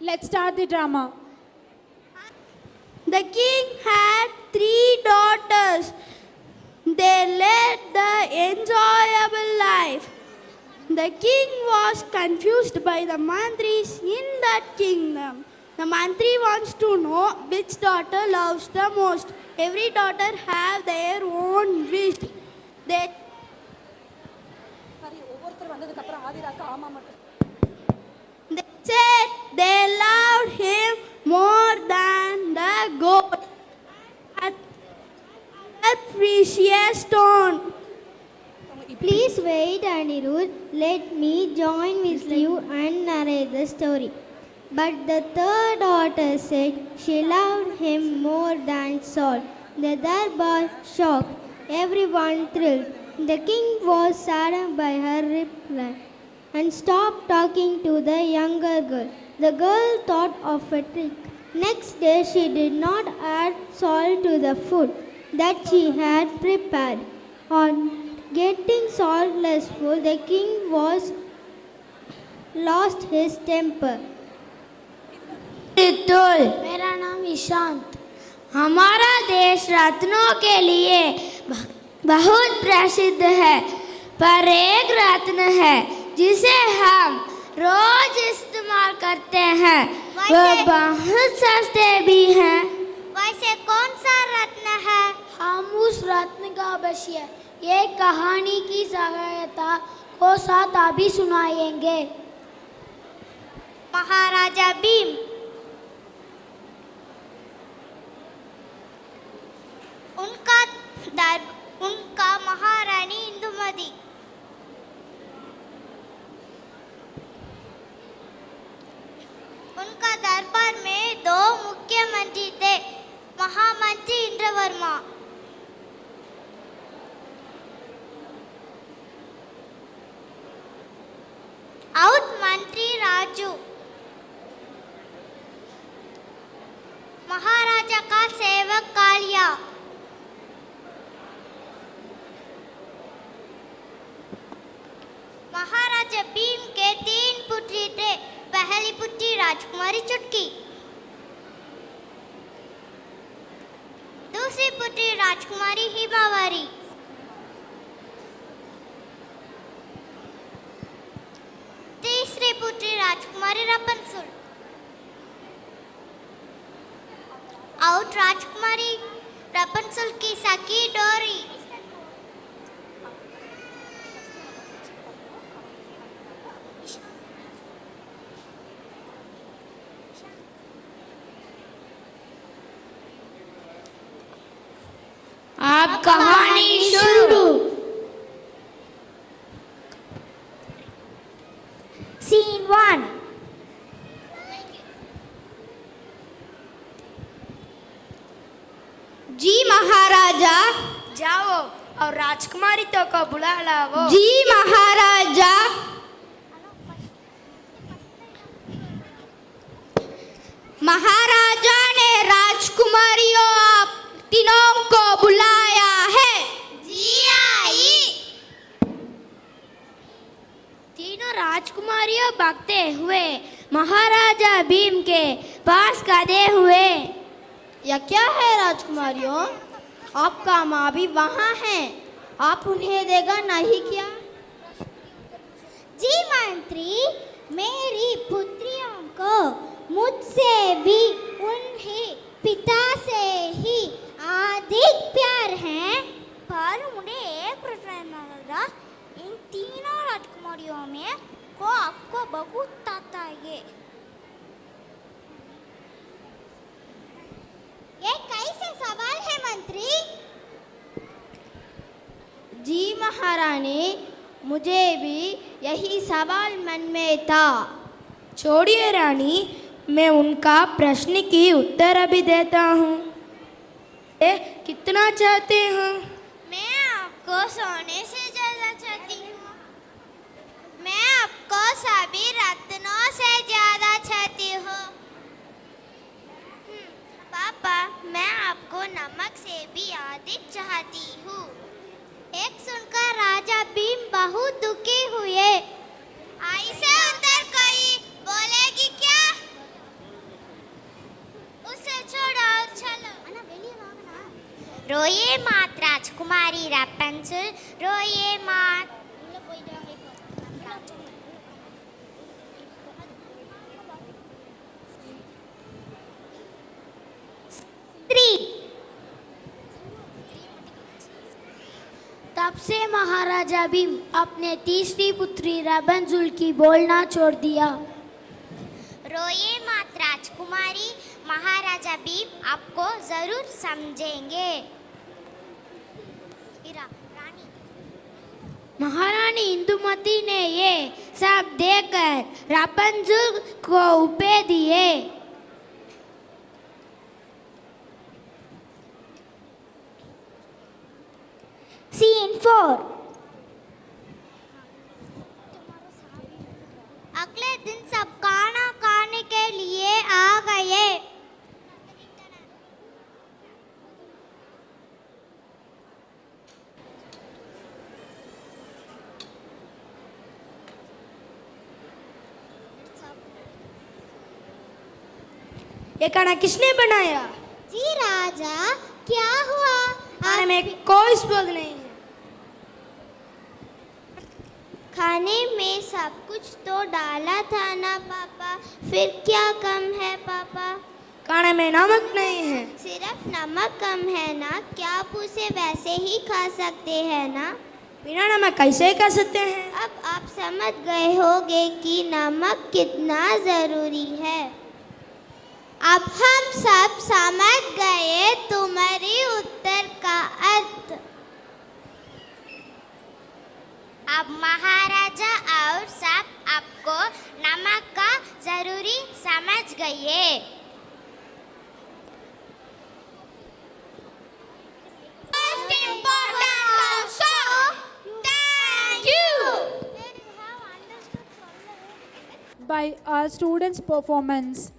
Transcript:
Let's start the drama. The king had 3 daughters. They led the enjoyable life. The king was confused by the mantris in that kingdom. The mantri wants to know which daughter loves the most. Every daughter have their own wish. They said they loved him more than the gold and the precious stone. Please wait, Anirudh. Let me join with you and narrate the story. But the third daughter said she loved him more than salt. The darbar shocked, everyone thrilled. The king was saddened by her reply and stopped talking to the younger girl. The girl thought of a trick. Next day she did not add salt to the food that she had prepared. On getting salt less full, the king was lost his temper. मेरा नाम ईशांत। हमारा देश रत्नों के लिए बहुत प्रसिद्ध है, पर एक रत्न है जिसे हम रोज इस्तेमाल करते हैं, वह बहुत सस्ते भी हैं। वैसे कौन सा रत्न है? हम उस रत्न का बशिया ये कहानी की सहायता को साथ अभी सुनाएंगे। महाराजा भीम। उनका महारानी इंदुमती। उनका दरबार में 2 मुख्यमंत्री थे, महामंत्री इंद्रवर्मा और मंत्री राजू। महाराजा का सेवक कालिया। महाराजा भीम के 3 पुत्री थे। पहली पुत्री राजकुमारी चुटकी, दूसरी पुत्री राजकुमारी हिमावरी, तीसरी पुत्री राजकुमारी रपनसुल और राजकुमारी रपनसुल की सखी डोरी। अब कहानी शुरू। सीन 1। जी महाराजा। जाओ और राजकुमारी तो को बुला लाओ। जी महाराजा। महाराजा ने राजकुमारियों आप तीनों को बुलाया है। जी आई। तीनों राजकुमारियों भागते हुए महाराजा भीम के पास गए हुए। यह क्या है राजकुमारियों? आपका माँ भी वहाँ है, आप उन्हें देगा नहीं क्या? जी मंत्री, मेरी पुत्रियों को मुझसे भी उन्हें पिता से ही अधिक प्यार है। पर उन्हें एक प्रश्न है, इन तीनों राजकुमारियों में को आपको बहुत आता है। ये कैसे सवाल है मंत्री? जी महारानी, मुझे भी यही सवाल मन में था। छोड़िए रानी, मैं उनका प्रश्न की उत्तर अभी देता हूँ। कितना चाहते हो? मैं आपको सोने से ज्यादा चाहती हूँ। मैं आपको सभी रत्नों से ज्यादा चाहती हूँ। पापा, मैं आपको नमक से भी अधिक चाहती हूँ। एक सुनकर राजा भीम बहुत दुखी हुए। ऐसे उत्तर कोई बोलेगी क्या? रोए मात राजकुमारी रैपंजल, रोए मात। 3 तब से महाराजा भीम अपने तीसरी पुत्री राबंजुल की बोलना छोड़ दिया। रोए मात राजकुमारी, महाराजा भीम आपको जरूर समझेंगे। रानी महारानी इंदुमती ने ये सब देखकर रापंजुल को उपे दिए। सीन 4। अगले दिन सब खाना खाने के लिए आ गए। ये खाना किसने बनाया? जी राजा, क्या हुआ? खाने में कोई स्वाद नहीं है। खाने में सब कुछ तो डाला था ना पापा, फिर क्या कम है पापा? खाने में नमक नहीं है। सिर्फ नमक कम है ना, क्या आप उसे वैसे ही खा सकते हैं ना? बिना नमक कैसे खा सकते हैं? अब आप समझ गए होंगे कि नमक कितना ज़रूरी है। अब हम सब समझ गए तुम्हारे उत्तर का अर्थ। अब महाराजा और सब आपको नमक का जरूरी समझ गए। By our students' performance,